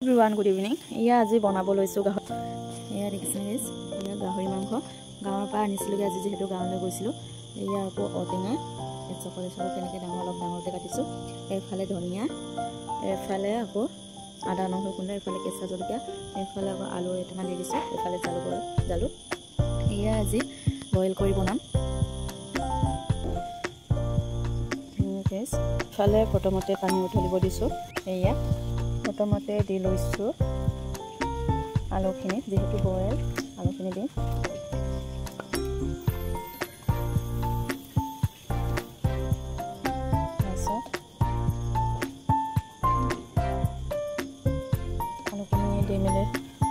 everyone, good evening. Yeah, আজি বনাব লৈছো গাহৰি। এয়া দেখিছেনে গাইস, এয়া গাহৰি মাংস গাঁৱৰ পৰা আনিছিলো আজি যেহেতু গাঁৱলৈ গৈছিলো। এয়া আকৌ ঔটেঙা চকলে চব কেনেকৈ ডাঙৰ অলপ ডাঙৰকৈ কাটিছো। এফালে ধনিয়া, এফালে আকৌ আদা নহৰু খুন্দা, এফালে কেঁচা জলকীয়া, এফালে আকৌ আলু এটামান দি দিছো, এফালে জালুক। এয়া আজি বইল কৰি বনাম। গাইস ফালে প্ৰথমতে পানী উতলিব দিছো। এয়া প্ৰথমতে দি লৈছোঁ আলুখিনি, যিহেতু বইল আলুখিনি দিম। তাৰপিছত আলুখিনি দি মেলি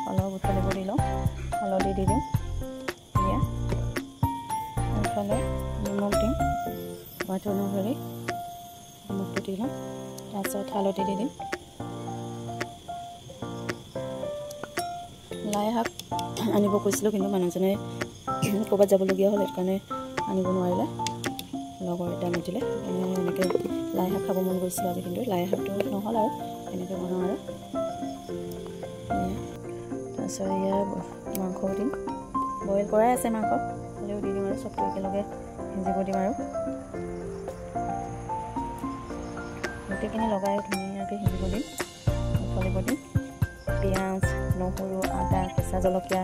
অলপ উতলিব দি লওঁ। হালধি দি দিম। এয়া এইফালে নিমখ দিম, সোৱাদ অনুসৰি নিমখটো দি লওঁ। তাৰপিছত হালধি দি দিম। লাই শাক আনিব কৈছিলোঁ, কিন্তু মানুহজনে ক'ৰবাত যাবলগীয়া হ'ল, সেইকাৰণে আনিব নোৱাৰিলে। লগৰ এটা মাতিলে, এনেকৈ লাই শাক খাব মন গৈছিল আজি, কিন্তু লাই শাকটো নহ'ল আৰু এনেকৈ বনাওঁ আৰু। তাৰপিছত এয়া মাংস দিম, বইল কৰাই আছে মাংস, হ'লেও দি দিম আৰু চবটো একেলগে সিজিব দিম আৰু গোটেইখিনি লগাই ধুনীয়াকৈ সিজিব দিম, উতলিব দিম। পিঁয়াজ, নহৰু, আদা, কেঁচা জলকীয়া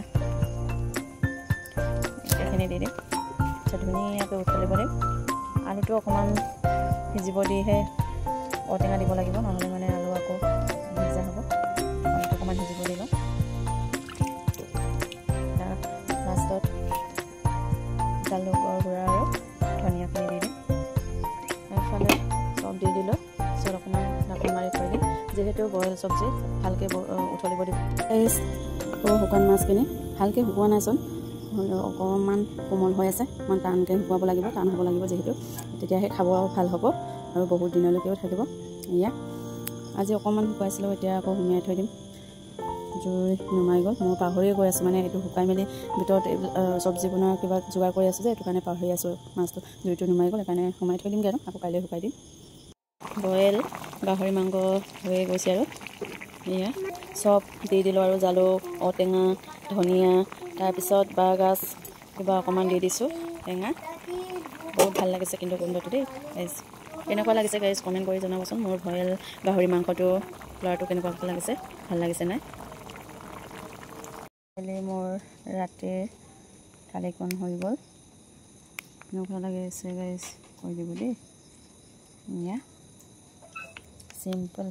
এইখিনি দি দিম। তাৰপিছত ধুনীয়াকৈ উতলিব দিম। আলুটো অকণমান সিজিব দিহে ঔটেঙা দিব লাগিব, নহ'লে মানে আলু আকৌ ভিজা হ'ব। আলুটো অকণমান সিজিব দি লওঁ। লাষ্টত জালুকৰ গুড়া আৰু ধনিয়াখিনি দি দিম। এইফালে চব দি দিলোঁ। তাৰপিছত অকণমান ঢাকোন মাৰি থৈ দিম, যিহেতু বইল চব্জি ভালকৈ উতলিব দিব। শুকান মাছখিনি ভালকৈ শুকোৱা নাইচোন, অকণমান কোমল হৈ আছে। অকণমান টানকৈ শুকুৱাব লাগিব, টান হ'ব লাগিব, যিহেতু তেতিয়াহে খাব ভাল হ'ব আৰু বহুত দিনলৈকেও থাকিব। এয়া আজি অকণমান শুকুৱাইছিলোঁ, এতিয়া আকৌ সুমিয়াই থৈ দিম। জুই নুমাই গ'ল, মই পাহৰিয়ে গৈ আছোঁ, মানে এইটো শুকাই মেলি ভিতৰত চব্জি বনোৱাৰ কিবা যোগাৰ কৰি আছোঁ যে, এইটো কাৰণে পাহৰি আছোঁ। মাছটো জুইটো নুমাই গ'ল, সেইকাৰণে সোমাই থৈ দিমগৈ আৰু আকৌ কাইলৈ শুকাই দিম। বইল গাহৰি মাংস হৈয়ে গৈছে আৰু এয়া চব দি দিলোঁ আৰু জালুক, ঔটেঙা, ধনিয়া, তাৰপিছত বাঁহগাজ কিবা অকণমান দি দিছোঁ, টেঙা। বহুত ভাল লাগিছে কিন্তু গোন্ধটো দেই গাইছ। কেনেকুৱা লাগিছে গাইছ কমেণ্ট কৰি জনাবচোন। মোৰ বইল গাহৰি মাংসটো ল'ৰাটো কেনেকুৱা লাগিছে, ভাল লাগিছে নাই? মোৰ ৰাতিৰ থালিখন হৈ গ'ল, কেনেকুৱা লাগিছে গাইছ কৈ দিব দেই। চিম্পল।